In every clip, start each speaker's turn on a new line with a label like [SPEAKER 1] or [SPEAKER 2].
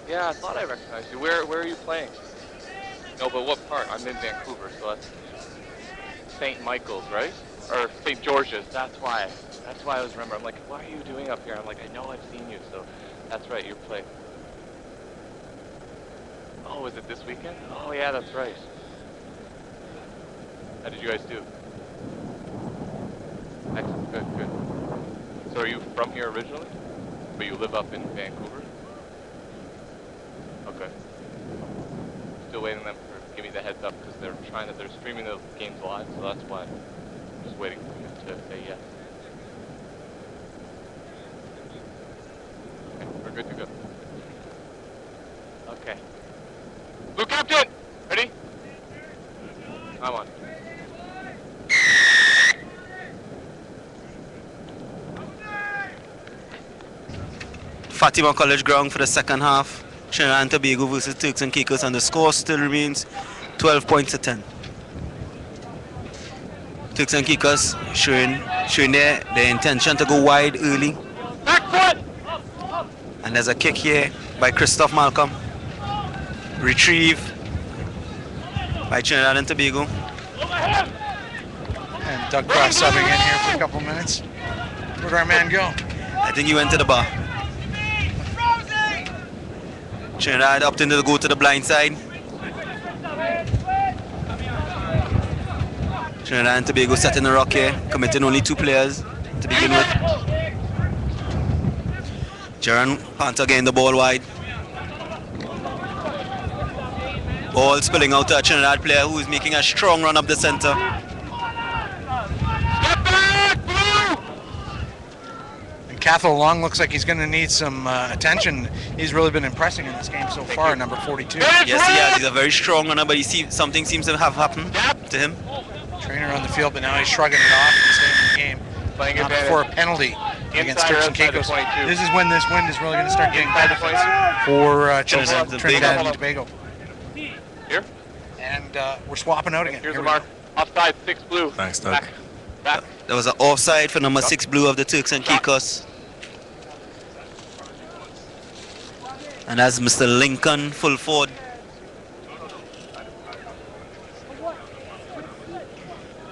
[SPEAKER 1] Yeah, I thought I recognized you. Where are you playing? No, but what part? I'm in Vancouver, so that's St. Michael's, right? Or St. George's. That's why. That's why I was remember. I'm like, what are you doing up here? I'm like, I know I've seen you, so that's right. You're playing. Oh, is it this weekend? Oh, yeah, that's right. How did you guys do? Excellent. Good, good. So are you from here originally? But you live up in Vancouver? Okay. Still waiting them for give me the heads up because they're streaming the games live, so that's why I'm just waiting for you to say yes. Okay, we're good to go. Okay. Blue Captain! Ready? I'm on.
[SPEAKER 2] Fatima College ground for the second half. Trinidad and Tobago versus Turks and Caicos, and the score still remains 12 points to 10. Turks and Caicos showing their intention to go wide early.
[SPEAKER 1] Back foot!
[SPEAKER 2] And there's a kick here by Christoph Malcolm. Retrieve by Trinidad and Tobago.
[SPEAKER 3] And Doug Cross subbing in here for a couple minutes. Where'd our man go?
[SPEAKER 2] I think he went to the bar. Trinidad opting to go to the blind side. Trinidad and Tobago setting the rock here, committing only 2 players to begin with. Jaron Panther getting the ball wide. Ball spilling out to a Trinidad player who is making a strong run up the center.
[SPEAKER 3] Cathal Long looks like he's going to need some attention. He's really been impressing in this game so far, number 42.
[SPEAKER 2] Yes, he has. He's a very strong runner, but something seems to have happened to him.
[SPEAKER 3] Trainer on the field, but now he's shrugging it off and staying in the game.
[SPEAKER 1] Playing
[SPEAKER 3] For a penalty against Turks and Caicos. This is when this wind is really going to start getting benefits for Trinidad and Tobago.
[SPEAKER 1] Here?
[SPEAKER 3] And we're swapping out again.
[SPEAKER 1] Here's the mark. Offside, 6 blue.
[SPEAKER 4] Thanks, Doug.
[SPEAKER 1] Back.
[SPEAKER 2] There was an offside for number 6 blue of the Turks and Caicos. And that's Mr. Lincoln Fulford.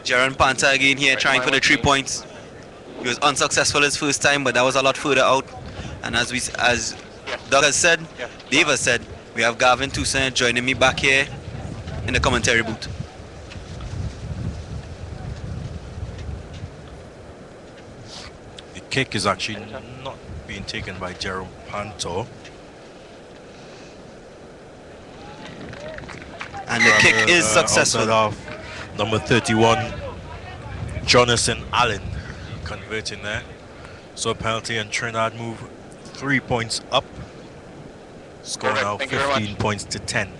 [SPEAKER 2] Jaron Panther again here trying for the 3 points. He was unsuccessful his first time, but that was a lot further out. And as Doug has said, Dave has said, we have Gavin Toussaint joining me back here in the commentary booth.
[SPEAKER 4] The kick is actually not being taken by Jerome Panto.
[SPEAKER 2] And the kick is successful.
[SPEAKER 4] Of number 31, Jonathan Allen, converting there. So penalty, and Trinidad move 3 points up. Score now 15 points to 10.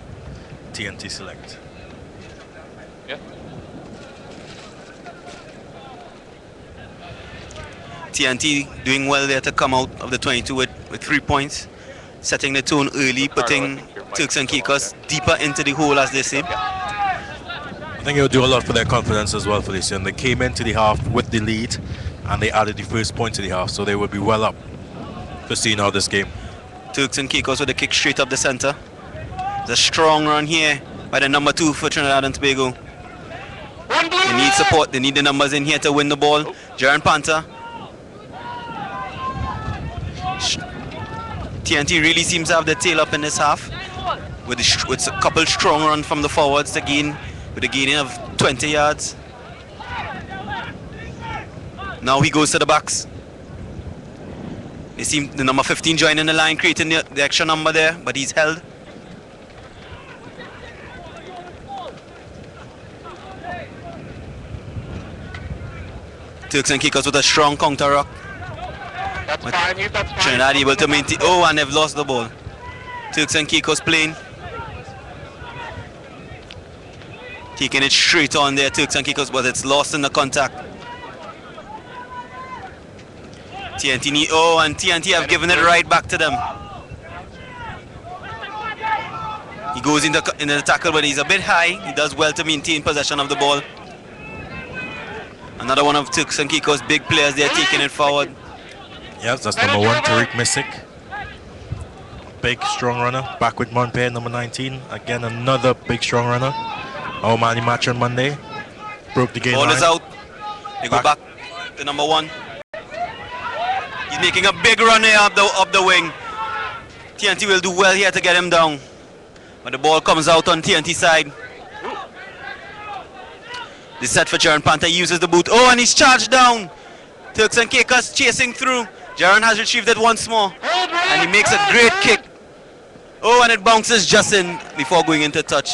[SPEAKER 4] T&T Select.
[SPEAKER 1] Yeah.
[SPEAKER 2] T&T doing well there to come out of the 22 with 3 points, setting the tone early, putting Turks and Caicos deeper into the hole, as they say.
[SPEAKER 4] I think it will do a lot for their confidence as well for this year. And they came into the half with the lead, and they added the first point to the half, so they will be well up for seeing how this game.
[SPEAKER 2] Turks and Caicos with a kick straight up the center. There's a strong run here by the number 2 for Trinidad and Tobago. They need support. They need the numbers in here to win the ball. Jaron Panther. T&T really seems to have the tail up in this half, with a couple strong runs from the forwards to gain, with a gaining of 20 yards. Now he goes to the backs. They seem the number 15 joining the line, creating the extra number there, but he's held. Turks and Caicos with a strong counter rock.
[SPEAKER 1] That's fine. That's fine.
[SPEAKER 2] Trinidad able to maintain. Oh, and they've lost the ball. Turks and Caicos playing. Taking it straight on there, Turks and Caicos, but it's lost in the contact. T&T need, oh, and T&T have given it right back to them. He goes in the tackle, but he's a bit high. He does well to maintain possession of the ball. Another one of Turks and Caicos' big players there taking it forward.
[SPEAKER 4] Yes, that's number 1, Tariq Missick. big, strong runner. Back with Montpellier, number 19. Again, another big, strong runner. Our man match on Monday. Broke the game
[SPEAKER 2] Ball
[SPEAKER 4] line.
[SPEAKER 2] is out. They go back to number 1. He's making a big run here up the wing. T&T will do well here to get him down. But the ball comes out on T&T side. The set for Jaron Panther, uses the boot. Oh, and he's charged down. Turks and Caicos chasing through. Jaron has retrieved it once more. And he makes a great kick. Oh, and it bounces just in before going into touch.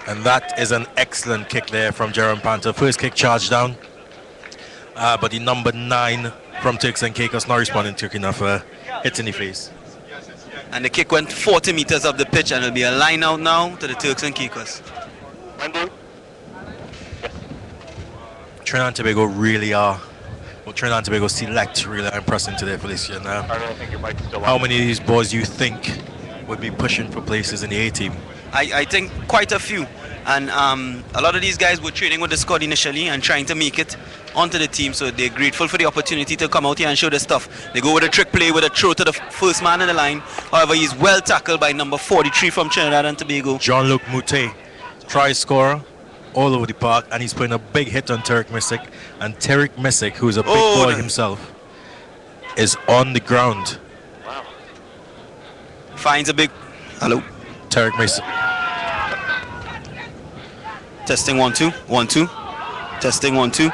[SPEAKER 4] And that is an excellent kick there from Jaron Panther. First kick charged down. But the number 9 from Turks and Caicos not responding to enough hits in the face.
[SPEAKER 2] And the kick went 40 meters up the pitch, and it'll be a line out now to the Turks and Caicos.
[SPEAKER 4] Trinidad and Tobago really are. Well, Trinidad and Tobago Select really are impressing today for this year now. How many of these boys you think would be pushing for places in the A team?
[SPEAKER 2] I think quite a few. And a lot of these guys were training with the squad initially and trying to make it onto the team, so they're grateful for the opportunity to come out here and show their stuff. They go with a trick play with a throw to the first man in the line. However, he's well tackled by number 43 from Trinidad and Tobago.
[SPEAKER 4] Jean-Luc Moutet, try scorer all over the park, and he's putting a big hit on Tarek Missick. And Tarek Missick, who's a big boy himself, is on the ground.
[SPEAKER 1] Wow.
[SPEAKER 2] Finds a big... Hello?
[SPEAKER 4] Tarek Missick.
[SPEAKER 2] Testing 1 2 1 2. Testing 1 2.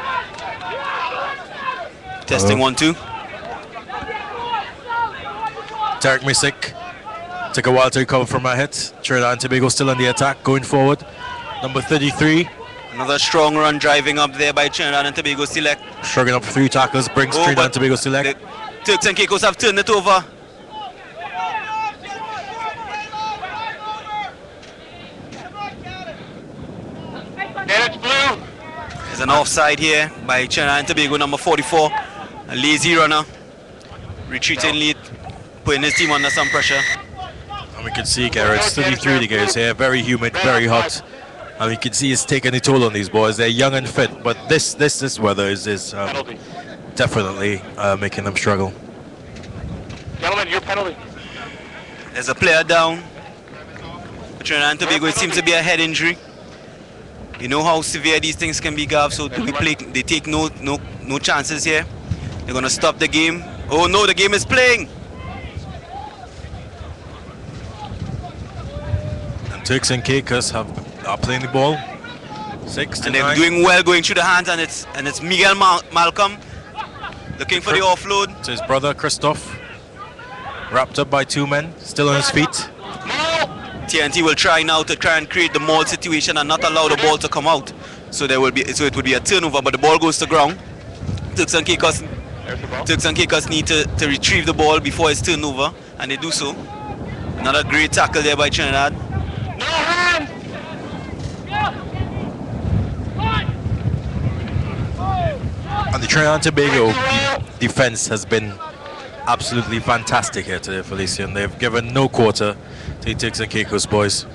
[SPEAKER 2] Testing 1 2.
[SPEAKER 4] Tarek Missick took a while to recover from a hit. Trinidad and Tobago still on the attack, going forward. Number 33.
[SPEAKER 2] Another strong run driving up there by Trinidad and Tobago Select.
[SPEAKER 4] Shrugging up 3 tackles, brings Trinidad and Tobago Select.
[SPEAKER 2] The Turks and Caicos have turned it over.
[SPEAKER 1] And it's blue.
[SPEAKER 2] There's an offside here by Trinidad and Tobago, number 44. A lazy runner. Retreating lead, putting his team under some pressure.
[SPEAKER 4] And we can see, Garrett, it's 33 degrees here, very humid, very hot. And we can see it's taking a toll on these boys. They're young and fit, but this weather is definitely making them struggle.
[SPEAKER 1] Gentlemen, your penalty.
[SPEAKER 2] There's a player down. For Trinidad and Tobago, it seems to be a head injury. You know how severe these things can be, Gav, so they take no chances here. They're going to stop the game. Oh no, the game is playing.
[SPEAKER 4] And Turks and Caicos are playing the ball. 6 to
[SPEAKER 2] and they're
[SPEAKER 4] 9.
[SPEAKER 2] doing well, going through the hands, and it's Miguel Malcolm looking for the offload.
[SPEAKER 4] To his brother Christophe, wrapped up by 2 men, still on his feet.
[SPEAKER 2] T&T will try now to try and create the maul situation and not allow the ball to come out. So it would be a turnover, but the ball goes to ground. Turks and Caicos need to retrieve the ball before it's turned over, and they do so. Another great tackle there by Trinidad.
[SPEAKER 1] No hands.
[SPEAKER 4] And the Trinidad and Tobago defense has been absolutely fantastic here today, Felician. They've given no quarter to the Turks and Caicos boys.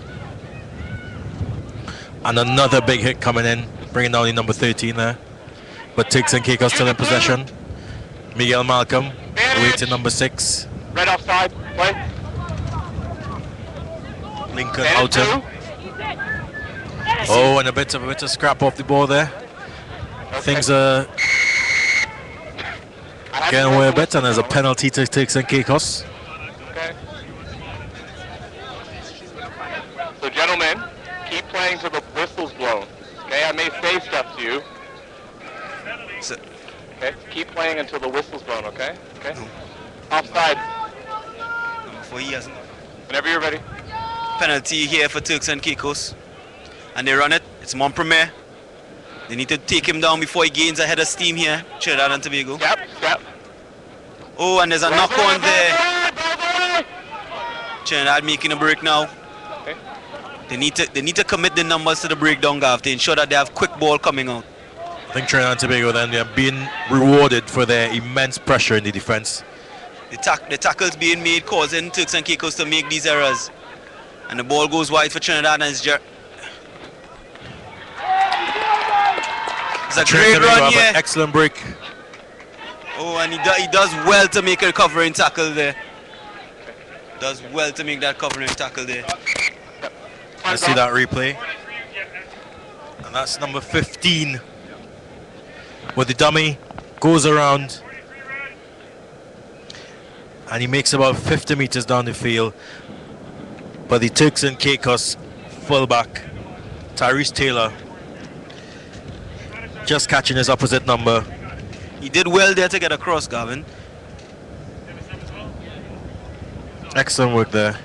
[SPEAKER 4] And another big hit coming in, bringing down the number 13 there. But Turks and Caicos still in possession. Miguel Malcolm, waiting number 6.
[SPEAKER 1] Red offside, play.
[SPEAKER 4] Lincoln Oughton. Oh, and a bit of scrap off the ball there.
[SPEAKER 1] Okay.
[SPEAKER 4] Things are getting away a bit, and there's a penalty to Turks and Caicos.
[SPEAKER 1] Okay. So, gentlemen, keep playing till the whistle's blown. Okay, I may say stuff to you. Okay, keep playing until the whistle's blown. Okay. Okay. Offside.
[SPEAKER 2] Number 4 years.
[SPEAKER 1] Whenever you're ready.
[SPEAKER 2] Penalty here for Turks and Caicos. And they run it. It's Montpellier. They need to take him down before he gains a head of steam here. Trinidad and Tobago.
[SPEAKER 1] Yep.
[SPEAKER 2] Oh, and there's a knock on there. Trinidad making a break now.
[SPEAKER 1] Okay.
[SPEAKER 2] They need to commit the numbers to the breakdown, Gav, to ensure that they have quick ball coming out.
[SPEAKER 4] I think Trinidad and Tobago then are being rewarded for their immense pressure in the defense.
[SPEAKER 2] The tackles being made causing Turks and Caicos to make these errors. And the ball goes wide for Trinidad, and it's a great run here.
[SPEAKER 4] Excellent break.
[SPEAKER 2] Oh, and he does well to make a recovering tackle there. does well to make that covering tackle there.
[SPEAKER 4] Let's see that replay. And that's number 15 with the dummy, goes around, and he makes about 50 meters down the field. But the Turks and Caicos fullback, Tyrese Taylor, just catching his opposite number.
[SPEAKER 2] He did well there to get across, Gavin.
[SPEAKER 4] Excellent work there.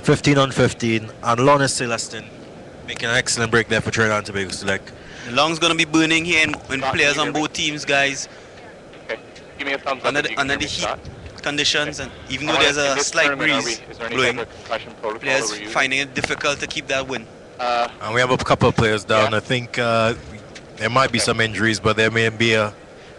[SPEAKER 4] 15 on 15, and Lawrence Celestin making an excellent break there for Trinidad and Tobago Select.
[SPEAKER 2] The long's going to be burning here when players on both teams, guys.
[SPEAKER 1] Okay. Give me a thumbs up
[SPEAKER 2] Under the heat conditions, and even though there's a slight breeze blowing, players finding it difficult to keep that win.
[SPEAKER 4] And we have a couple of players down. Yeah. I think there might be some injuries, but there may be a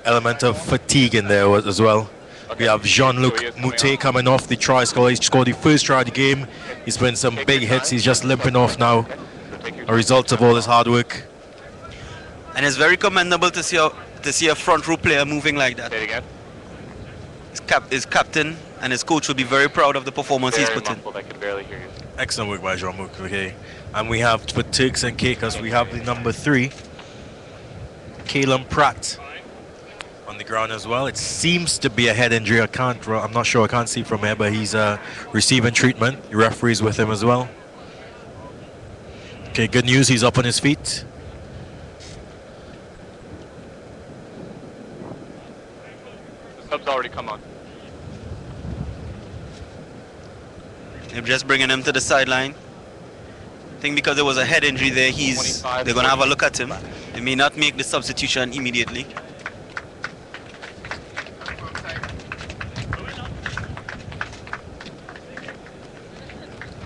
[SPEAKER 4] element of fatigue in there as well. We have Jean-Luc Moutet coming off the try score. He scored the first try of the game. He's been some big hits. He's just limping off now, a result of all his hard work.
[SPEAKER 2] And it's very commendable to see a front row player moving like that.
[SPEAKER 1] Say it again.
[SPEAKER 2] His captain and his coach will be very proud of the performance he's put in.
[SPEAKER 1] I can barely hear you.
[SPEAKER 4] Excellent work by Jean-Luc Moutet. And we have, for Turks and Caicos, we have the number 3, Calum Pratt, on the ground as well. It seems to be a head injury. I'm not sure. I can't see from here, but he's receiving treatment. The referee's with him as well. Okay, good news. He's up on his feet.
[SPEAKER 1] The sub's already come on.
[SPEAKER 2] They're just bringing him to the sideline. I think because there was a head injury there, they're going to have a look at him. They may not make the substitution immediately.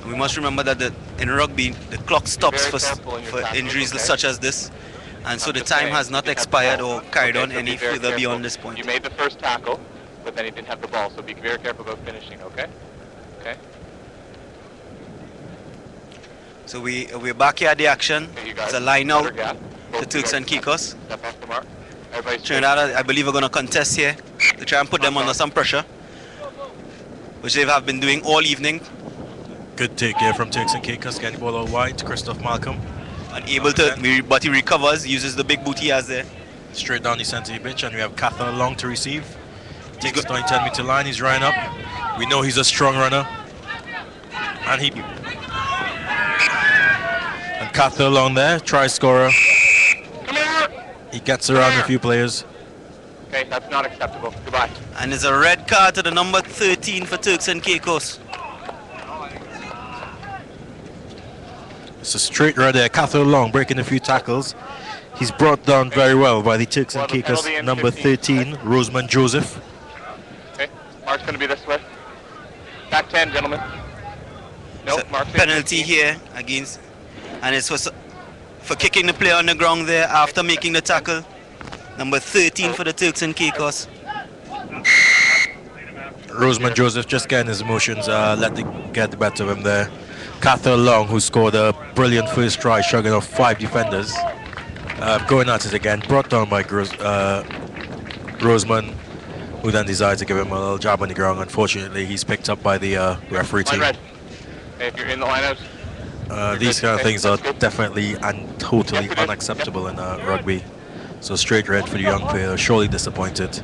[SPEAKER 2] We must remember that in rugby, the clock stops for injuries such as this. And so the time has not expired or carried on any further beyond this point.
[SPEAKER 1] You made the first tackle, but then he didn't have the ball, so be very careful about finishing, okay? Okay?
[SPEAKER 2] So we're back here at the action. It's a line out to Turks and Caicos.
[SPEAKER 1] Step off the mark.
[SPEAKER 2] Trinidad, I believe, are going to contest here to try and put them under some pressure, which they have been doing all evening.
[SPEAKER 4] Good take here from Turks and Caicos, getting the ball out wide to Christoph Malcolm.
[SPEAKER 2] Unable to, but he recovers, uses the big boot he has there.
[SPEAKER 4] Straight down the center of the pitch, and we have Cather Long to receive. Takes the 10-meter line, he's running up. We know he's a strong runner. And Cather Long there, try scorer. He gets around a few players.
[SPEAKER 1] Okay, that's not acceptable. Goodbye.
[SPEAKER 2] And there's a red card to the number 13 for Turks and Caicos.
[SPEAKER 4] It's a straight red there. Cather Long breaking a few tackles. He's brought down very well by the Turks and Caicos number 13, Rosemond Joseph.
[SPEAKER 1] Okay, Mark's going to be this way. Back 10, gentlemen.
[SPEAKER 2] Nope, Mark. Penalty here against, and it's for kicking the player on the ground there after making the tackle. Number 13 for the Turks and Caicos.
[SPEAKER 4] Rosemond Joseph just getting his emotions, get the better of him there. Cather Long, who scored a brilliant first try, shrugging off 5 defenders. Going at it again, brought down by Rosemond, who then decides to give him a little jab on the ground. Unfortunately, he's picked up by the referee team.
[SPEAKER 1] Red. Hey, if you're in the lineouts,
[SPEAKER 4] these kind of things are definitely and totally unacceptable in rugby. So straight red for the young player, surely disappointed.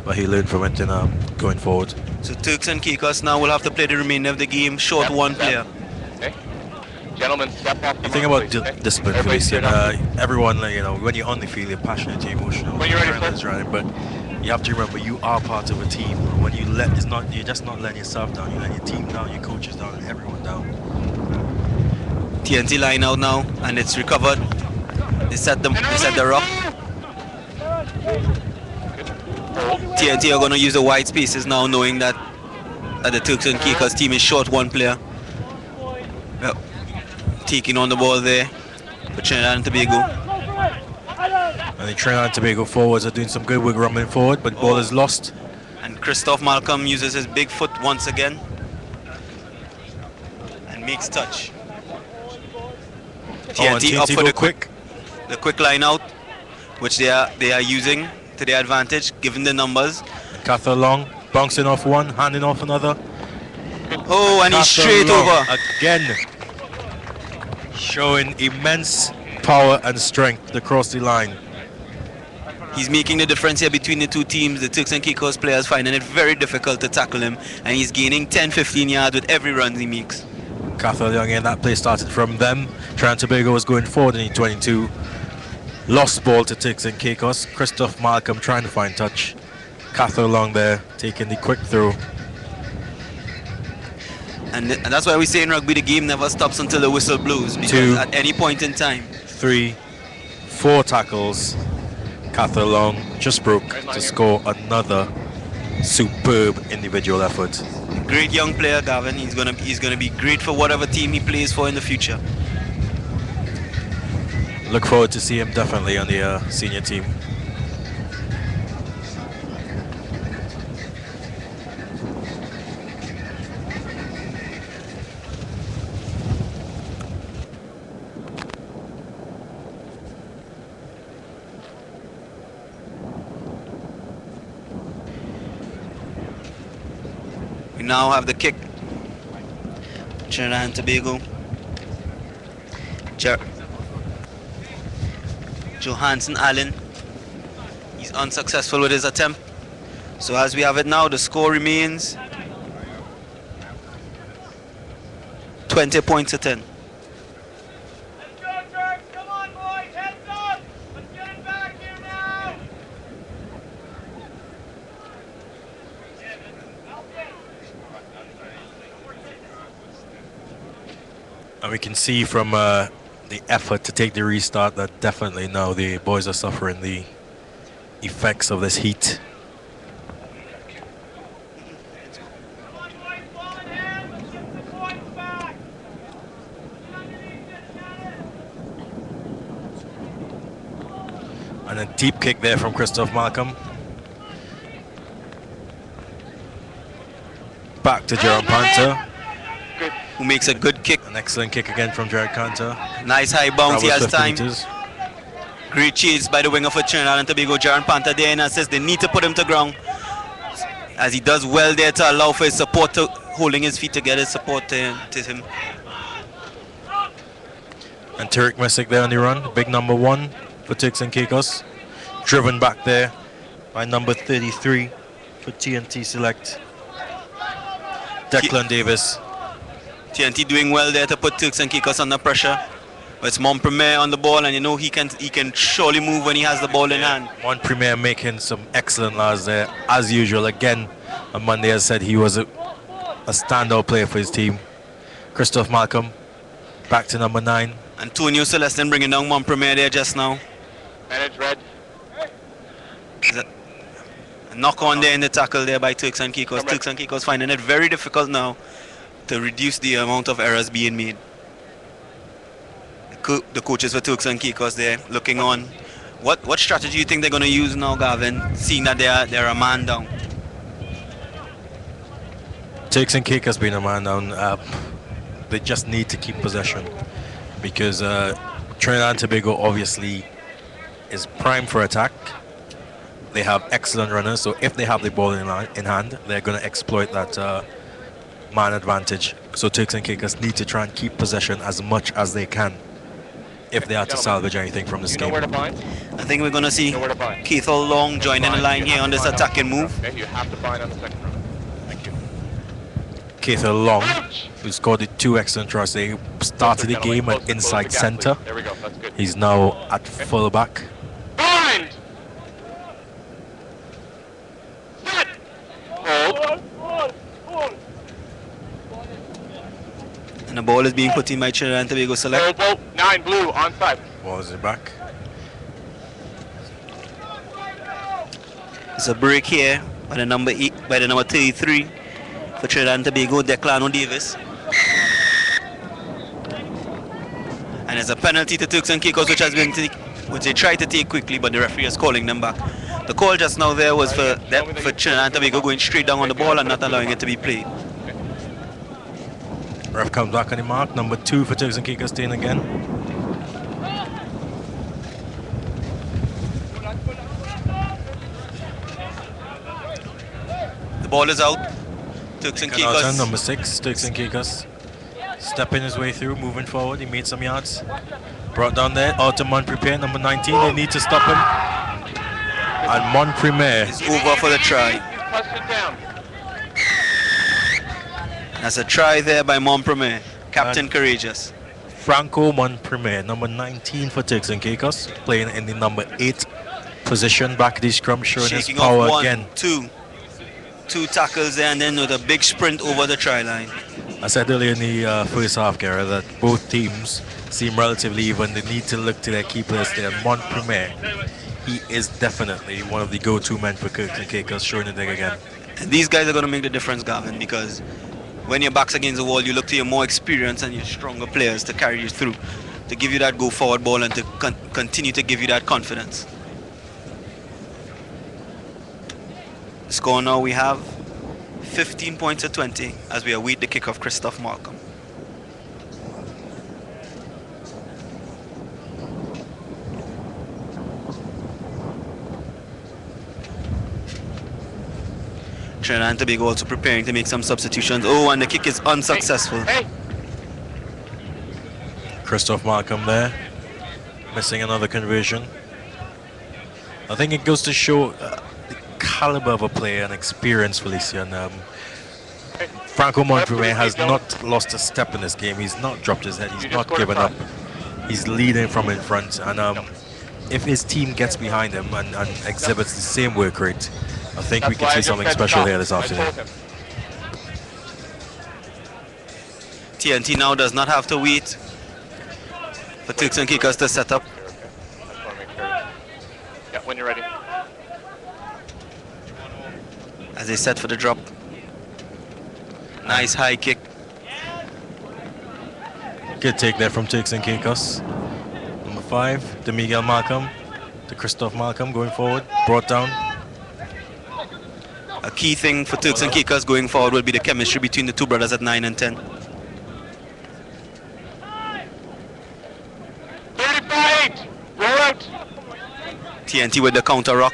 [SPEAKER 4] But he learned from it going forward.
[SPEAKER 2] So Turks and Caicos now will have to play the remainder of the game, short one player.
[SPEAKER 1] Okay. Gentlemen, step off the
[SPEAKER 4] thing about discipline, Felician, everyone, when you're on the field, you're passionate, you're emotional,
[SPEAKER 1] when you're ready,
[SPEAKER 4] running, but you have to remember you are part of a team. When you you're just not letting yourself down, you're letting your team down, your coaches down, and everyone down.
[SPEAKER 2] T&T line out now, and it's recovered. They set the rock. T&T are going to use the wide spaces now, knowing that the Turks and Caicos team is short one player. Yep. Taking on the ball there for Trinidad and Tobago.
[SPEAKER 4] And the Trinidad and Tobago forwards are doing some good work rumbling forward, but the ball is lost.
[SPEAKER 2] And Christoph Malcolm uses his big foot once again and makes touch. T&T up for the quick line out, which they are using to their advantage, given the numbers.
[SPEAKER 4] Cather Long bouncing off one, handing off another.
[SPEAKER 2] Oh, and he's
[SPEAKER 4] Cather
[SPEAKER 2] straight
[SPEAKER 4] Long
[SPEAKER 2] over.
[SPEAKER 4] again, showing immense power and strength across the line.
[SPEAKER 2] He's making the difference here between the two teams. The Turks and Caicos players finding it very difficult to tackle him, and he's gaining 10-15 yards with every run he makes.
[SPEAKER 4] Cather Long, and that play started from them. Trinidad and Tobago was going forward in the 22. Lost ball to Turks and Caicos. Christoph Malcolm trying to find touch. Cather Long there taking the quick throw.
[SPEAKER 2] And that's why we say in rugby the game never stops until the whistle blows, because at any point in time.
[SPEAKER 4] 3, 4 tackles. Cather Long just broke to score another superb individual effort.
[SPEAKER 2] Great young player, Gavin. He's gonna be great for whatever team he plays for in the future.
[SPEAKER 4] Look forward to see him definitely on the senior team.
[SPEAKER 2] We now have the kick. Trinidad and Tobago. Johansson Allen. He's unsuccessful with his attempt. So as we have it now, the score remains 20 points to 10.
[SPEAKER 5] Let's go, Turks! Come on, boys! Heads up! Let's get it back here now!
[SPEAKER 4] And we can see from the effort to take the restart that definitely now the boys are suffering the effects of this heat.
[SPEAKER 5] Come on, boys! Ball in hand! Let's get the points back! Get underneath it, get it!
[SPEAKER 4] And a deep kick there from Christoph Malcolm. Back to Jaron Panther.
[SPEAKER 2] Who makes a good kick.
[SPEAKER 4] An excellent kick again from Jared Cantor.
[SPEAKER 2] Nice high bounce, he has
[SPEAKER 4] 50
[SPEAKER 2] time.
[SPEAKER 4] meters.
[SPEAKER 2] Great chase by the winger for Trinidad and Tobago. Jaron Panther there and says they need to put him to ground, as he does well there to allow for his support, to holding his feet to get his support to him.
[SPEAKER 4] And Tariq Messick there on the run. Big number 1 for Turks and Caicos. Driven back there by number 33 for T&T Select. Declan Davis.
[SPEAKER 2] T&T doing well there to put Turks and Caicos under pressure. But it's Montpremier on the ball, and you know he can surely move when he has the ball in hand.
[SPEAKER 4] Montpremier making some excellent lads there, as usual. Again, on Monday, as said, he was a standout player for his team. Christoph Malcolm, back to number 9.
[SPEAKER 2] Antonio Celestin bringing down Montpremier there just now.
[SPEAKER 1] Manage red.
[SPEAKER 2] A knock on there in the tackle there by Turks and Caicos. Turks and Caicos finding it very difficult now to reduce the amount of errors being made. The coaches for Turks and Caicos there looking on. What strategy do you think they're going to use now, Gavin, seeing that they're a man down?
[SPEAKER 4] Turks and Caicos being a man down, they just need to keep possession, because Trinidad and Tobago obviously is primed for attack. They have excellent runners, so if they have the ball in hand, they're going to exploit that man advantage. So Turks and Caicos need to try and keep possession as much as they can if they are to salvage anything from this game.
[SPEAKER 1] Where to find?
[SPEAKER 2] I think we're going to see Keith Long joining the line here on this attacking move.
[SPEAKER 1] Okay, you have to find on the second row. Thank you.
[SPEAKER 4] Keith Long, who scored the 2 excellent tries. They started the game at inside center.
[SPEAKER 1] There we go, that's good.
[SPEAKER 4] He's now at fullback.
[SPEAKER 1] Find! Set! Hold.
[SPEAKER 2] And the ball is being put in by Trinidad and Tobago Select.
[SPEAKER 1] Hold, 9 blue, onside.
[SPEAKER 4] Ball is back.
[SPEAKER 2] It's a break here by the number 33 for Trinidad and Tobago, Declan Davis. And there's a penalty to Turks and Caicos, which they tried to take quickly, but the referee is calling them back. The call just now there was for Trinidad and Tobago going straight down on the ball and not allowing it to be played.
[SPEAKER 4] Ref comes back on the mark. Number 2 for Turks and Caicos staying again.
[SPEAKER 2] The ball is out. Turks and
[SPEAKER 4] Lincoln Alton,
[SPEAKER 2] Caicos.
[SPEAKER 4] number 6, Turks and Caicos. Stepping his way through, moving forward. He made some yards. Brought down there. Altamont prepare, number 19. They need to stop him. And Montpremier
[SPEAKER 2] is over for the try. That's a try there by Montpremier. Captain
[SPEAKER 4] And
[SPEAKER 2] Courageous.
[SPEAKER 4] Franco Montpremier, number 19 for Turks and Caicos, playing in the number 8 position back at the scrum, showing his
[SPEAKER 2] Shaking
[SPEAKER 4] power
[SPEAKER 2] off one,
[SPEAKER 4] again.
[SPEAKER 2] two tackles there, and then with a big sprint over the try line.
[SPEAKER 4] I said earlier in the first half, Gary, that both teams seem relatively even. They need to look to their key players there. Montpremier, he is definitely one of the go-to men for Turks and Caicos, showing it there again.
[SPEAKER 2] And these guys are going to make the difference, Gavin, because when your back's against the wall, you look to your more experienced and your stronger players to carry you through, to give you that go-forward ball and to continue to give you that confidence. The score now we have 15 points to 20 as we await the kick of Christoph Malcolm. Trinidad and Tobago also preparing to make some substitutions. Oh, and the kick is unsuccessful.
[SPEAKER 4] Christoph Malcolm there, missing another conversion. I think it goes to show the caliber of a player and experience, Felician. Franco Montpremier has not lost a step in this game. He's not dropped his head. He's not given up. He's leading from in front. And if his team gets behind him and exhibits the same work rate, I think we can see something special here this afternoon.
[SPEAKER 2] T&T now does not have to wait for Turks and Caicos to set up.
[SPEAKER 1] Yeah, when you're ready.
[SPEAKER 2] As they set for the drop. Nice high kick.
[SPEAKER 4] Good take there from Turks and Caicos. Number 5, to Miguel Malcolm. To Christoph Malcolm going forward. Brought down.
[SPEAKER 2] A key thing for Turks and Caicos going forward will be the chemistry between the two brothers at 9 and 10.
[SPEAKER 1] 35! Roll out!
[SPEAKER 2] T&T with the counter rock.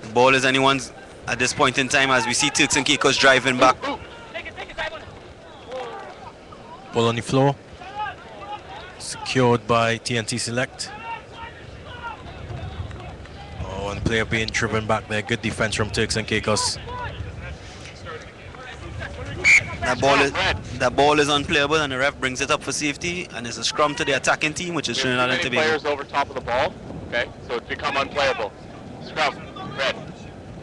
[SPEAKER 2] The ball is anyone's at this point in time as we see Turks and Caicos driving back.
[SPEAKER 4] Ball on the floor. Secured by T&T Select. Oh, and player being driven back there. Good defense from Turks and Caicos.
[SPEAKER 2] That ball is unplayable and the ref brings it up for safety, and it's a scrum to the attacking team, which is Trinidad and Tobago.
[SPEAKER 1] Players over top of the ball, okay, so it's become unplayable. Scrum, red.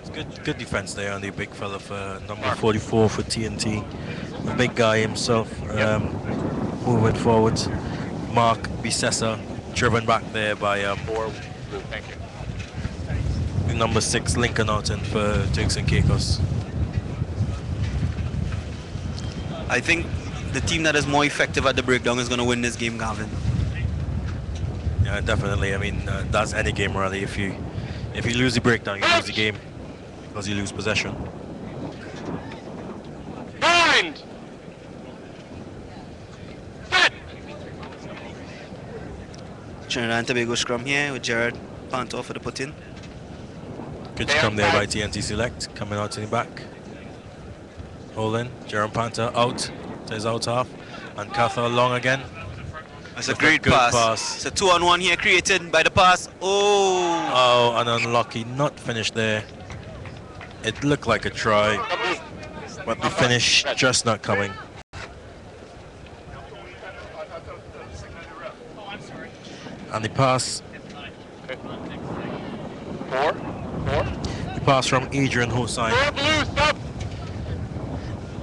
[SPEAKER 4] It's good defense there on the big fella for number 44 for T&T. The big guy himself, moving forward. Mark Bisessa, driven back there by
[SPEAKER 1] 4 blue, thank you.
[SPEAKER 4] the number 6 Lincoln Alton for Turks and Caicos.
[SPEAKER 2] I think the team that is more effective at the breakdown is going to win this game, Gavin.
[SPEAKER 4] Yeah, definitely. I mean, that's any game really. If you lose the breakdown, you lose the game because you lose possession.
[SPEAKER 1] Bind! Set!
[SPEAKER 2] Trinidad and Tobago scrum here with Gerard Pantor for the put-in.
[SPEAKER 4] Good scrum there by T&T Select, coming out in the back. Holding, Jaron Panther out to his out half, and Cathar long again.
[SPEAKER 2] That's a great pass. It's a 2-on-1 here created by the pass.
[SPEAKER 4] Oh, and unlucky, not finished there. It looked like a try, but the finish just not coming. And the pass.
[SPEAKER 1] 4.
[SPEAKER 4] The pass from Adrian Hossain.
[SPEAKER 1] 4 blue, sub!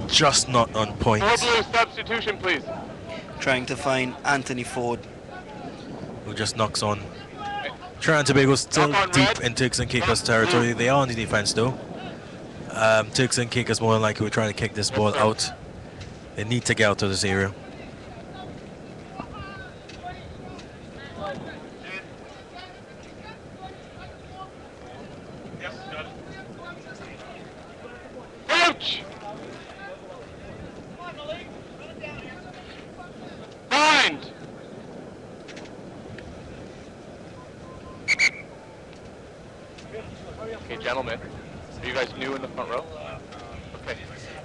[SPEAKER 4] Just not on point.
[SPEAKER 1] 4 blue, substitution please.
[SPEAKER 2] Trying to find Anthony Ford.
[SPEAKER 4] Who just knocks on. Trinidad and Tobago still deep in Turks and Caicos territory. They are on the defense though. Turks and Caicos more than likely we're trying to kick this ball out. They need to get out of this area.
[SPEAKER 1] Coach! Bind! Okay, gentlemen. Are you guys new in the front row? Okay.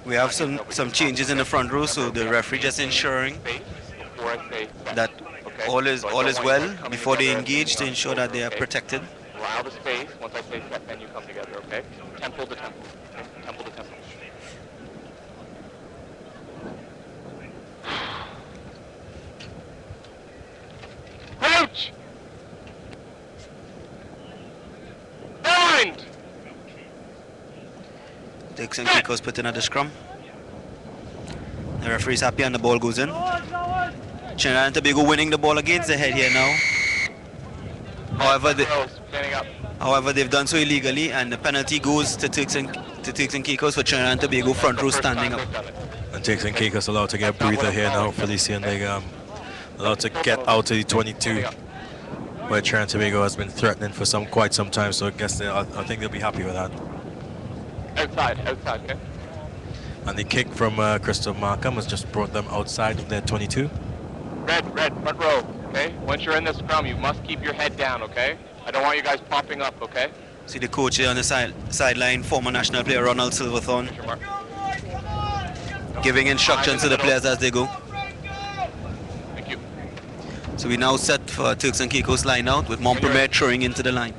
[SPEAKER 2] We have some changes in the front row, so the referee just ensuring that all is well before they engage to ensure that they are protected.
[SPEAKER 1] Allow the space. Once I say set, then you come together, okay? Temple to temple. Okay? Temple to temple. Crouch! Bind!
[SPEAKER 2] Turks and Caicos put in at the scrum. The referee's happy and the ball goes in. Trinidad and Tobago winning the ball against the head here now. However, they've done so illegally, and the penalty goes to Turks and Caicos for Trinidad and Tobago front row standing up.
[SPEAKER 4] And Turks and Caicos allowed to get a breather here now. Felician, they allowed to get out of the 22, where Trinidad and Tobago has been threatening for quite some time. So I guess I think they'll be happy with that.
[SPEAKER 1] Outside, okay.
[SPEAKER 4] And the kick from Christopher Markham has just brought them outside of their 22.
[SPEAKER 1] Red, front row, okay? Once you're in the scrum, you must keep your head down, okay? I don't want you guys popping up, okay?
[SPEAKER 2] See the coach here on the sideline, former national player Ronald Silverthorne, giving instructions to the players as they go.
[SPEAKER 1] Thank you.
[SPEAKER 2] So we now set for Turks and Caicos line out with Montpellier throwing into the line.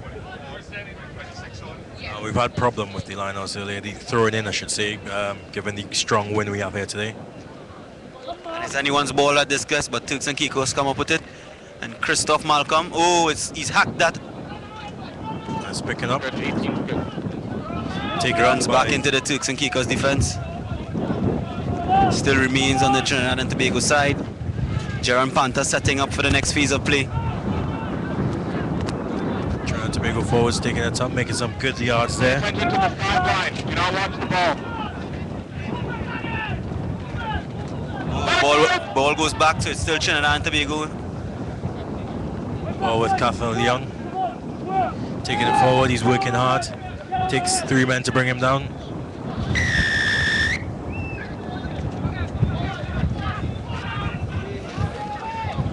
[SPEAKER 4] We've had problem with the lineouts earlier, the throw it in I should say, given the strong wind we have here today.
[SPEAKER 2] And it's anyone's ball at this guess, but Turks and Caicos come up with it. And Christoph Malcolm, he's hacked that.
[SPEAKER 4] That's picking up.
[SPEAKER 2] Take runs back into the Turks and Caicos defense. Still remains on the Trinidad and Tobago side. Jaron Panther setting up for the next phase of play.
[SPEAKER 4] Trying to go forwards, taking it up, making some good yards there.
[SPEAKER 1] Attention to the sideline. Do not watch the ball.
[SPEAKER 2] Ball goes back to it's still Trinidad and Tobago.
[SPEAKER 4] Ball with Catherine Young. Taking it forward, he's working hard. Takes 3 men to bring him down.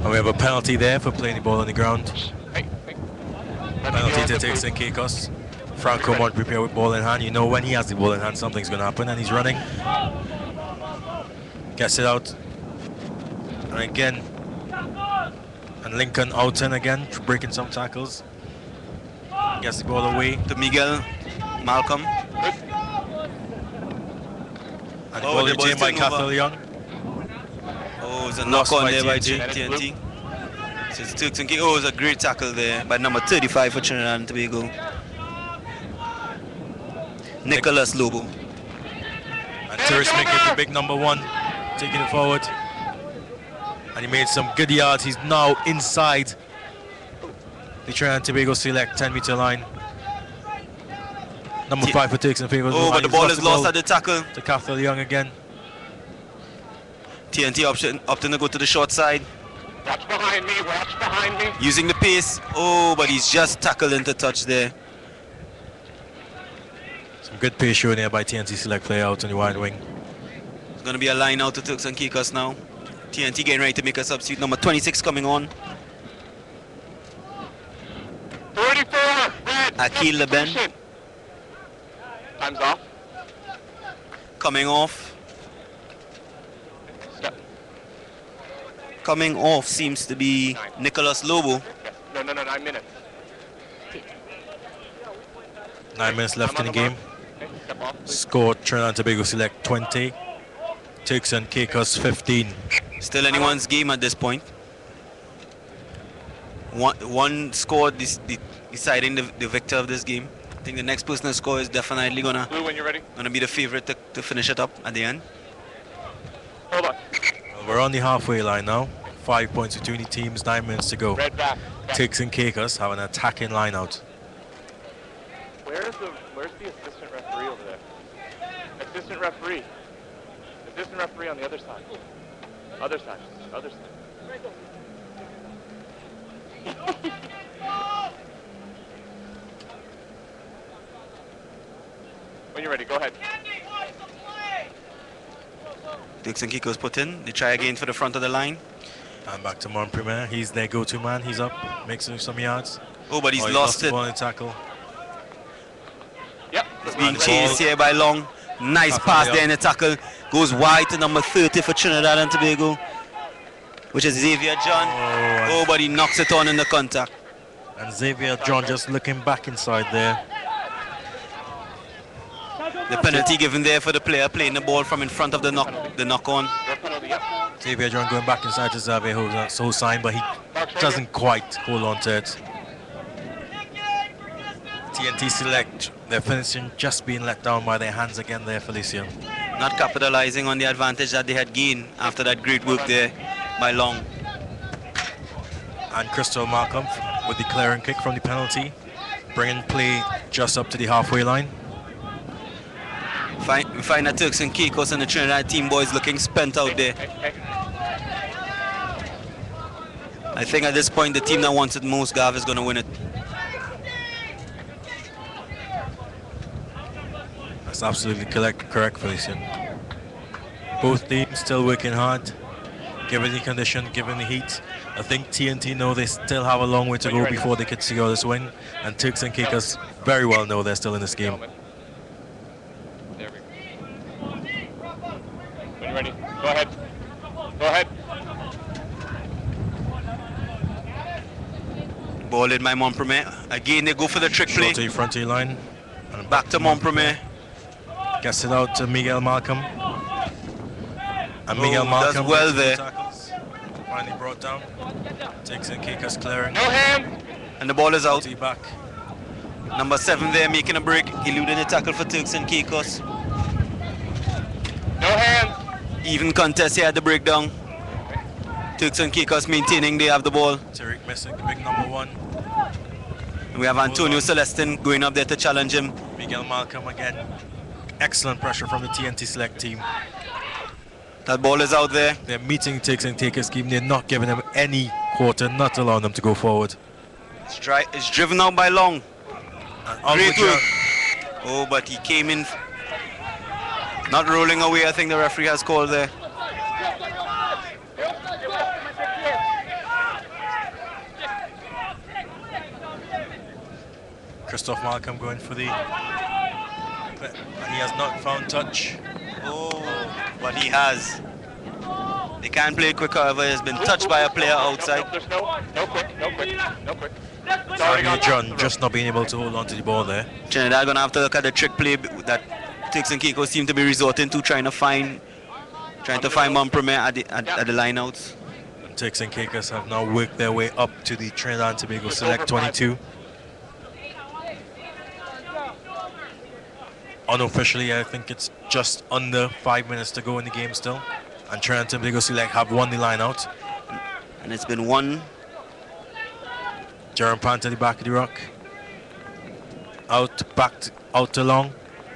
[SPEAKER 4] And we have a penalty there for playing the ball on the ground. Penalty to Turks and Caicos. Franco Mont prepare with ball in hand. You know when he has the ball in hand, something's going to happen, and he's running. Gets it out. And again. And Lincoln Oughton again, breaking some tackles. Gets the ball away.
[SPEAKER 2] To Miguel Malcolm.
[SPEAKER 4] And the ball retained by Cathal Young.
[SPEAKER 2] It's a knock on there by T&T. So it's Turks and Caicos. It's a great tackle there by number 35 for Trinidad and Tobago. Nicholas Lobo.
[SPEAKER 4] And Turks making the big number 1, taking it forward. And he made some good yards. He's now inside the Trinidad and Tobago Select 10-meter line. Number 5 for Turks and Caicos.
[SPEAKER 2] But the ball is lost at the tackle.
[SPEAKER 4] To Cathal Young again.
[SPEAKER 2] T&T opting to go to the short side.
[SPEAKER 1] Watch behind me, watch behind me.
[SPEAKER 2] Using the pace. But he's just tackled into touch there.
[SPEAKER 4] Some good pace shown here by T&T Select player out on the wide wing.
[SPEAKER 2] It's going to be a line out to Turks and Caicos now. T&T getting ready to make a substitute. Number 26 coming on.
[SPEAKER 1] 34, red.
[SPEAKER 2] Akil Leben.
[SPEAKER 1] Time's off.
[SPEAKER 2] Coming off.
[SPEAKER 1] Step.
[SPEAKER 2] Coming off seems to be Nicholas Lobo.
[SPEAKER 1] Yes. No, 9 minutes.
[SPEAKER 4] 9 minutes left in the game.
[SPEAKER 1] Okay, step off, please.
[SPEAKER 4] Score Trinidad and Tobago Select 20. Turks and Caicos 15.
[SPEAKER 2] Still anyone's game at this point. One score deciding the victor of this game. I think the next person to score is definitely gonna
[SPEAKER 1] Blue, when you're ready.
[SPEAKER 2] be the favorite to finish it up at the end.
[SPEAKER 1] Hold on.
[SPEAKER 4] Well, we're on the halfway line now. 5 points between the teams, 9 minutes to go.
[SPEAKER 1] Red back.
[SPEAKER 4] Turks and Caicos have an attacking line out.
[SPEAKER 1] Where's the assistant referee over there? Assistant referee. Assistant referee on the other side. Other side. When you're ready, go ahead.
[SPEAKER 2] Turks and Caicos put in. They try again for the front of the line.
[SPEAKER 4] And back to Montpellier. He's their go-to man. He's up, makes some yards.
[SPEAKER 2] But he's
[SPEAKER 4] He
[SPEAKER 2] lost
[SPEAKER 4] the
[SPEAKER 2] it.
[SPEAKER 4] ball in tackle.
[SPEAKER 1] Yep.
[SPEAKER 2] He's being chased here by Long. Nice pass there in the tackle. Goes wide to number 30 for Trinidad and Tobago, which is Xavier John. Oh, but he knocks it on in the contact.
[SPEAKER 4] And Xavier John just looking back inside there.
[SPEAKER 2] The penalty given there for the player playing the ball from in front of the knock on.
[SPEAKER 4] Xavier John going back inside to Xavier Hossain, but he doesn't quite hold on to it. T&T Select, they're finishing just being let down by their hands again there, Felicia.
[SPEAKER 2] Not capitalizing on the advantage that they had gained after that great work there by Long.
[SPEAKER 4] And Crystal Malcolm with the clearing kick from the penalty, bringing play just up to the halfway line.
[SPEAKER 2] We find that Turks and Caicos and the Trinidad team boys looking spent out there. I think at this point the team that wants it most, Gav, is going to win it.
[SPEAKER 4] That's absolutely correct, Felician. Both teams still working hard, given the condition, given the heat. I think T&T know they still have a long way to go before they could secure this win, and Turks and Caicos very well know they're still in this game.
[SPEAKER 1] There we go. When you're ready, go ahead. Go ahead.
[SPEAKER 2] Ball in by Montpremier. Again, they go for the trick play.
[SPEAKER 4] Short to the frontier line.
[SPEAKER 2] And back to Montpremier.
[SPEAKER 4] Gets it out to Miguel Malcolm. And Miguel Malcolm
[SPEAKER 2] does well there.
[SPEAKER 4] Tackles. Finally brought down. Turks and Caicos clearing.
[SPEAKER 1] No hand.
[SPEAKER 2] And the ball is out.
[SPEAKER 4] Back.
[SPEAKER 2] Number 7 there making a break, eluding the tackle for Turks and Caicos.
[SPEAKER 1] No hand.
[SPEAKER 2] Even contest here at the breakdown. Turks and Caicos maintaining they have the ball.
[SPEAKER 4] Tariq missing the big number 1.
[SPEAKER 2] And we have Antonio Celestin going up there to challenge him.
[SPEAKER 4] Miguel Malcolm again. Excellent pressure from the T&T Select team.
[SPEAKER 2] That ball is out there.
[SPEAKER 4] They're meeting Turks and Caicos team. They're not giving them any quarter, not allowing them to go forward.
[SPEAKER 2] It's driven out by Long. Great work.
[SPEAKER 4] John.
[SPEAKER 2] Oh, but he came in, not rolling away. I think the referee has called there.
[SPEAKER 4] Christoph Malcolm going for the... And he has not found touch.
[SPEAKER 2] Oh, but he has. They can't play quick, however. He has been touched by a player outside.
[SPEAKER 1] No quick.
[SPEAKER 4] Xavier John just not being able to hold on to the ball there.
[SPEAKER 2] Trinidad gonna have to look at the trick play that Turks and Caicos seem to be resorting to, trying to find Montpremier at the lineouts.
[SPEAKER 4] And Turks and Caicos have now worked their way up to the Trinidad and Tobago Select 22. Unofficially, I think it's just under 5 minutes to go in the game still. And Trinidad and Tobago Select have won the line out.
[SPEAKER 2] And it's been one.
[SPEAKER 4] Jaron Pant at the back of the rock. Out to Long,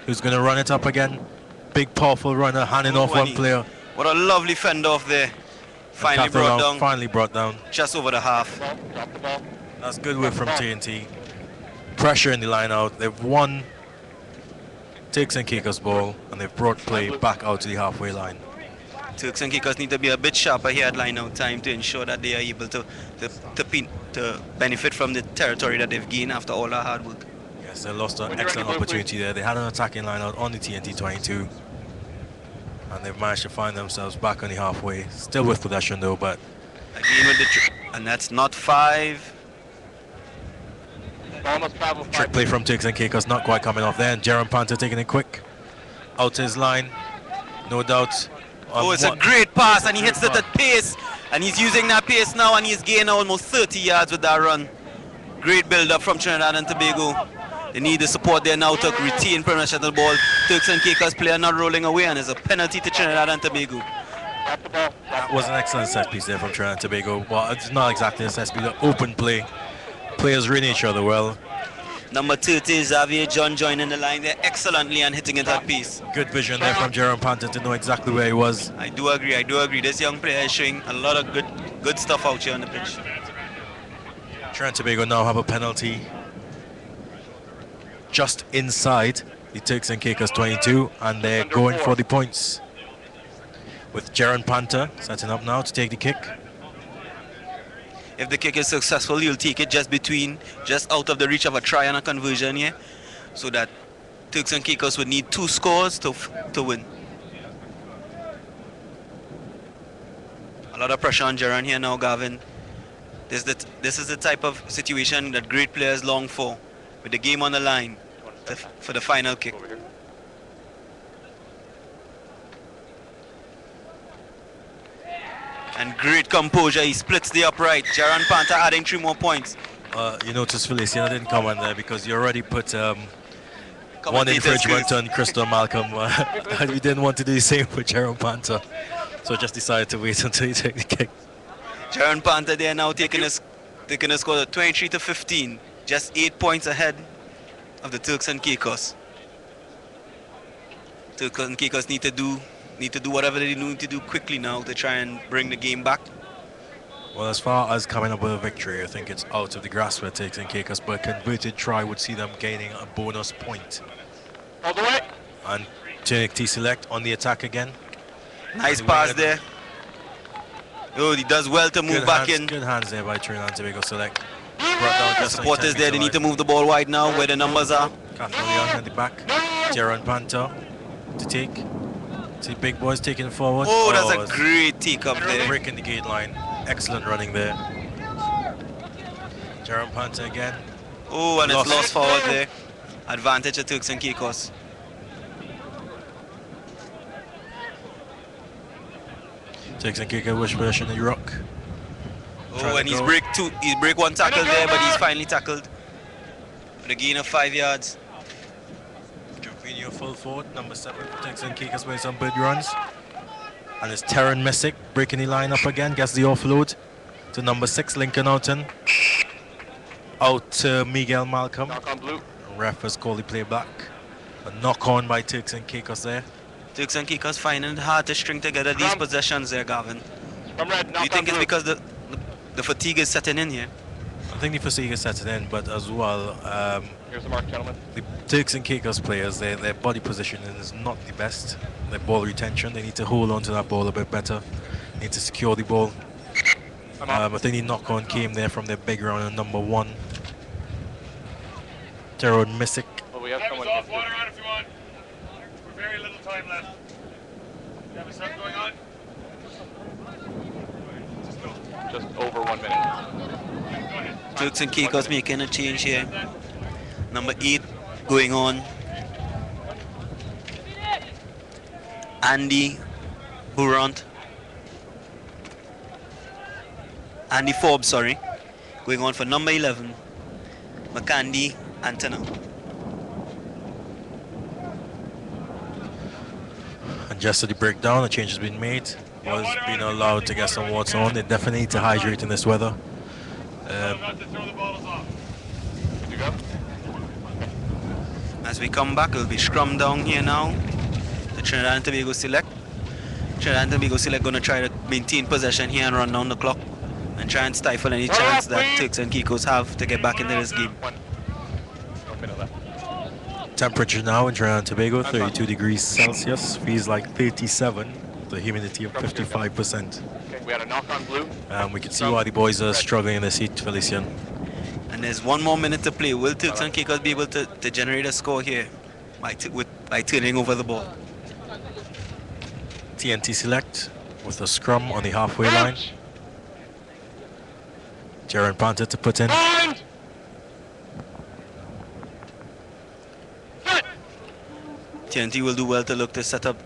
[SPEAKER 4] who's going to run it up again. Big, powerful runner, handing off one player.
[SPEAKER 2] What a lovely fend off there. Finally
[SPEAKER 4] brought down.
[SPEAKER 2] Just over the half.
[SPEAKER 4] That's good work from T&T. Pressure in the line out. They've won Turks and Caicos ball, and they've brought play back out to the halfway line.
[SPEAKER 2] Turks and Caicos need to be a bit sharper here at line-out time to ensure that they are able to benefit from the territory that they've gained after all our hard work.
[SPEAKER 4] Yes, they lost an excellent opportunity there. They had an attacking line-out on the T&T 22, and they've managed to find themselves back on the halfway. Still with possession though, but...
[SPEAKER 2] Again with the and that's not 5.
[SPEAKER 4] Trick play from Turks and Caicos, not quite coming off there, and Jaron Panther taking it quick. Out to his line, no doubt.
[SPEAKER 2] Oh, it's a great pass, and he hits it at pace, and he's using that pace now, and he's gained almost 30 yards with that run. Great build-up from Trinidad and Tobago. They need the support there now to retain possession of the ball. Turks and Caicos player not rolling away, and there's a penalty to Trinidad and Tobago.
[SPEAKER 4] That was an excellent set piece there from Trinidad and Tobago. Well, it's not exactly a set piece, but open play. Players reading each other well.
[SPEAKER 2] Number 30, Xavier John joining the line there excellently and hitting it at pace.
[SPEAKER 4] Good vision there from Jaron Panther to know exactly where he was.
[SPEAKER 2] I do agree. This young player is showing a lot of good stuff out here on the pitch.
[SPEAKER 4] Trinidad and Tobago now have a penalty just inside the Turks and Caicos 22, and they're going for the points. With Jaron Panther setting up now to take the kick.
[SPEAKER 2] If the kick is successful, he'll take it just out of the reach of a try and a conversion here, so that Turks and Caicos would need 2 scores to win. A lot of pressure on Jaron here now, Gavin. This is the type of situation that great players long for, with the game on the line for the final kick. And great composure, he splits the upright. Jaron Panther adding 3 more points.
[SPEAKER 4] You notice Feliciano didn't come on there because you already put one infringement on Crystal Malcolm. And we didn't want to do the same for Jaron Panther. So just decided to wait until he took the kick.
[SPEAKER 2] Jaron Panther there now taking a score of 23-15, just 8 points ahead of the Turks and Caicos. Turks and Caicos need to do whatever they need to do quickly now to try and bring the game back.
[SPEAKER 4] Well, as far as coming up with a victory, I think it's out of the grasp for Turks and Caicos, but a converted try would see them gaining a bonus point.
[SPEAKER 1] All the way.
[SPEAKER 4] And T&T Select on the attack again.
[SPEAKER 2] Nice pass there. Oh, he does well to move back in.
[SPEAKER 4] Good hands there by Trinidad and Tobago Select. Brought down just
[SPEAKER 2] supporters there, they need to move the ball wide now where the numbers are.
[SPEAKER 4] Catherine Young at the back. Jaron Panther to take. See big boys taking forward.
[SPEAKER 2] Oh, that's a great take up there.
[SPEAKER 4] Breaking the gate line. Excellent running there. Jaron Panther again.
[SPEAKER 2] Oh, and it's lost forward there. Advantage of Turks and Caicos.
[SPEAKER 4] Turks and Caicos wish version of Rock.
[SPEAKER 2] Oh, and he's break 1 tackle there, but he's finally tackled with a gain of 5 yards.
[SPEAKER 4] Jovino full forward, number 7 for Turks and Caicos with some big runs. And it's Terran Messick breaking the line up again, gets the offload to number 6, Lincoln Oughton. Out to Miguel Malcolm.
[SPEAKER 1] Knock on blue.
[SPEAKER 4] Ref has called the play back. A knock on by Turks and Caicos there.
[SPEAKER 2] Turks and Caicos finding it hard to string together these possessions there, Gavin.
[SPEAKER 1] From red,
[SPEAKER 2] Do you think it's because the fatigue is setting in here?
[SPEAKER 4] I think the fatigue is setting in, but as well,
[SPEAKER 1] here's the mark, gentlemen.
[SPEAKER 4] the Turks and Caicos players, their body positioning is not the best. Their ball retention, they need to hold on to that ball a bit better. They need to secure the ball. I think the knock-on came there from their big runner, number 1. Terod Messick.
[SPEAKER 1] Well, we have someone
[SPEAKER 5] off, water on if you want. We're very little time left. You have something going on?
[SPEAKER 1] just over 1 minute.
[SPEAKER 2] Turks and Caicos making a change here. Number 8 going on. Andy Burant. Andy Forbes, sorry. Going on for number 11. Makandi Antona.
[SPEAKER 4] And just to the breakdown, a change has been made. Was being allowed to get some water on. They definitely need to hydrate in this weather.
[SPEAKER 2] As we come back, it'll be scrum down here now. The Trinidad and Tobago Select. Trinidad and Tobago Select going to try to maintain possession here and run down the clock and try and stifle any chance that Turks and Caicos have to get back into this game.
[SPEAKER 4] Temperature now in Trinidad and Tobago, 32 degrees Celsius. Feels like 37. The humidity of 55%.
[SPEAKER 1] Okay, we had a knock on blue.
[SPEAKER 4] We can see why the boys are struggling in this heat, Felician.
[SPEAKER 2] And there's 1 more minute to play. Will Turks and Caicos be able to generate a score here by turning over the ball?
[SPEAKER 4] T&T Select with a scrum on the halfway line. Jaron Panther to put in.
[SPEAKER 2] T&T will do well to look to set up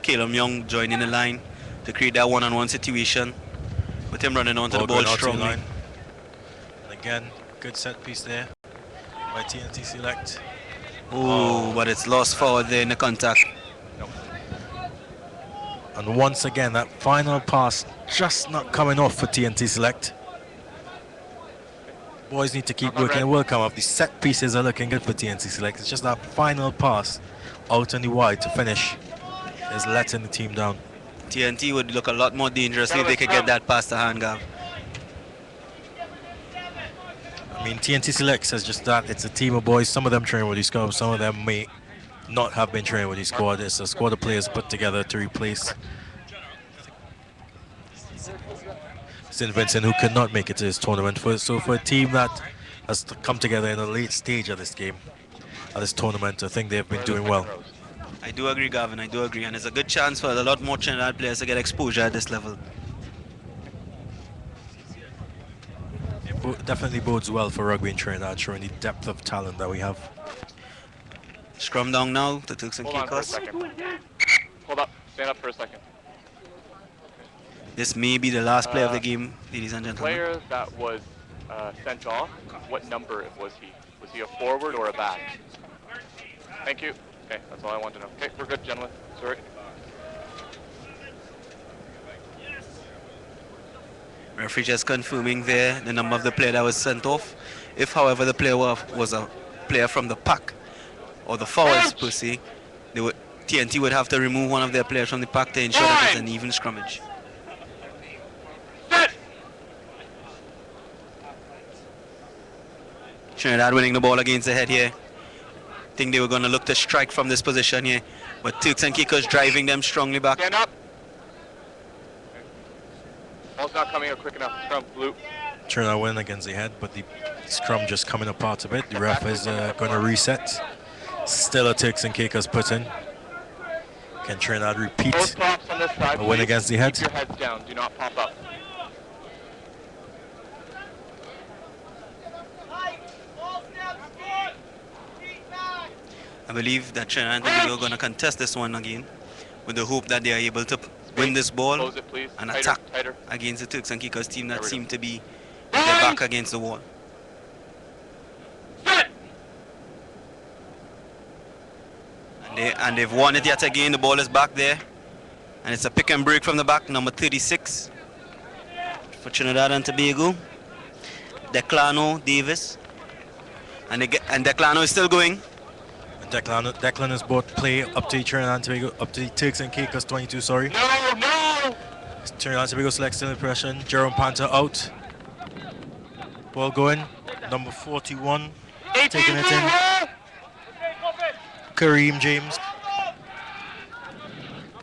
[SPEAKER 2] Caleb Young joining the line to create that one-on-one situation with him running onto the ball strongly.
[SPEAKER 4] And again, good set piece there by T&T Select.
[SPEAKER 2] Oh, but it's lost forward there in the contact.
[SPEAKER 4] And once again, that final pass just not coming off for T&T Select. Boys need to keep working. It will come up. The set pieces are looking good for T&T Select. It's just that final pass out on the wide to finish is letting the team down.
[SPEAKER 2] T&T would look a lot more dangerous if they could get that past the hand, Gav.
[SPEAKER 4] I mean, T&T Select says just that. It's a team of boys. Some of them train with the squad. Some of them may not have been trained with the squad. It's a squad of players put together to replace St. Vincent, who could not make it to this tournament. So for a team that has come together in a late stage of this game, at this tournament. I think they've been
[SPEAKER 1] Where are the
[SPEAKER 4] doing
[SPEAKER 1] second
[SPEAKER 4] well.
[SPEAKER 1] rows?
[SPEAKER 2] I do agree, Gavin. I do agree, and it's a good chance for a lot more Trinidad players to get exposure at this level.
[SPEAKER 4] It definitely bodes well for rugby in Trinidad, showing the depth of talent that we have.
[SPEAKER 2] Scrum down now to Turks and
[SPEAKER 1] Hold on for a
[SPEAKER 2] Caicos.
[SPEAKER 1] second. Hold up. Stand up for a second.
[SPEAKER 2] This may be the last play of the game, ladies and gentlemen.
[SPEAKER 1] Player that was sent off, what number was he? Was he a forward or a back? Thank you. Okay, that's all I wanted to know. Okay, we're good, gentlemen. Sorry.
[SPEAKER 2] Referee just confirming there the number of the player that was sent off. If, however, the player was a player from the pack or the forwards per se, TNT would have to remove one of their players from the pack to ensure that it's an even scrummage. Trinidad winning the ball against the head here. Think they were going to look to strike from this position here, but Turks and Caicos driving them strongly back.
[SPEAKER 1] Stand up. Ball's not coming up quick enough. Scrum, blue.
[SPEAKER 4] Trinidad win against the head, but the scrum just coming apart a bit. The ref is going to reset. Still a Turks and Caicos put in. Can Trinidad repeat
[SPEAKER 1] Both props on this side,
[SPEAKER 4] a win
[SPEAKER 1] please.
[SPEAKER 4] against the head?
[SPEAKER 1] Keep your heads down. Do not pop up.
[SPEAKER 2] I believe that Trinidad and Tobago are going to contest this one again with the hope that they are able to win this ball
[SPEAKER 1] Close it, please.
[SPEAKER 2] and
[SPEAKER 1] Tighter,
[SPEAKER 2] attack
[SPEAKER 1] tighter.
[SPEAKER 2] against the Turks and Caicos team that
[SPEAKER 1] There we
[SPEAKER 2] seem
[SPEAKER 1] go.
[SPEAKER 2] to be with their back against the wall. And they've won it yet again. The ball is back there. And it's a pick and break from the back, number 36 for Trinidad and Tobago. Declano Davis. And Declano is still going.
[SPEAKER 4] Declan has brought play up to Trinidad and Tobago, up to Turks and Caicos 22, sorry.
[SPEAKER 1] No!
[SPEAKER 4] Trinidad and Tobago selects still in pressure. Jerome Panther out. Ball going. Number 41 taking it in. Kareem James.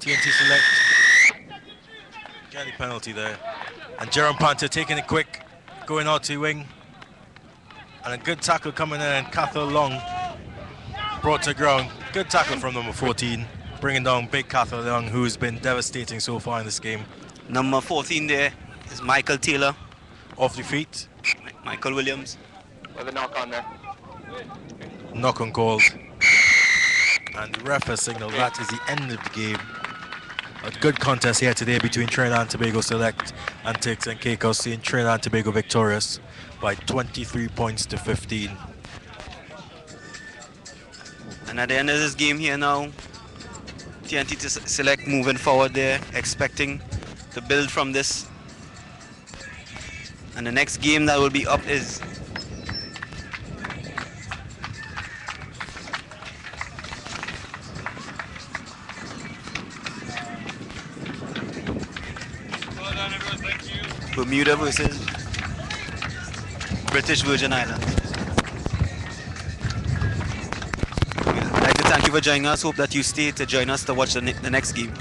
[SPEAKER 4] T&T Select. Getting the penalty there. And Jerome Panther taking it quick. Going out to wing. And a good tackle coming in, and Cathal Long brought to ground. Good tackle from number 14, bringing down big Cathal Long, who's been devastating so far in this game.
[SPEAKER 2] Number 14 there is Michael Taylor.
[SPEAKER 4] Off the feet,
[SPEAKER 2] Michael Williams.
[SPEAKER 1] With a knock on there.
[SPEAKER 4] knock on called. And the ref has signaled that is the end of the game. A good contest here today between Trinidad and Tobago Select and Turks and Caicos, seeing Trinidad and Tobago victorious by 23 points to 15.
[SPEAKER 2] And at the end of this game here now, T&T Select moving forward there, expecting to build from this. And the next game that will be up is Bermuda versus British Virgin Islands. I'd like to thank you for joining us. Hope that you stay to join us to watch the next game.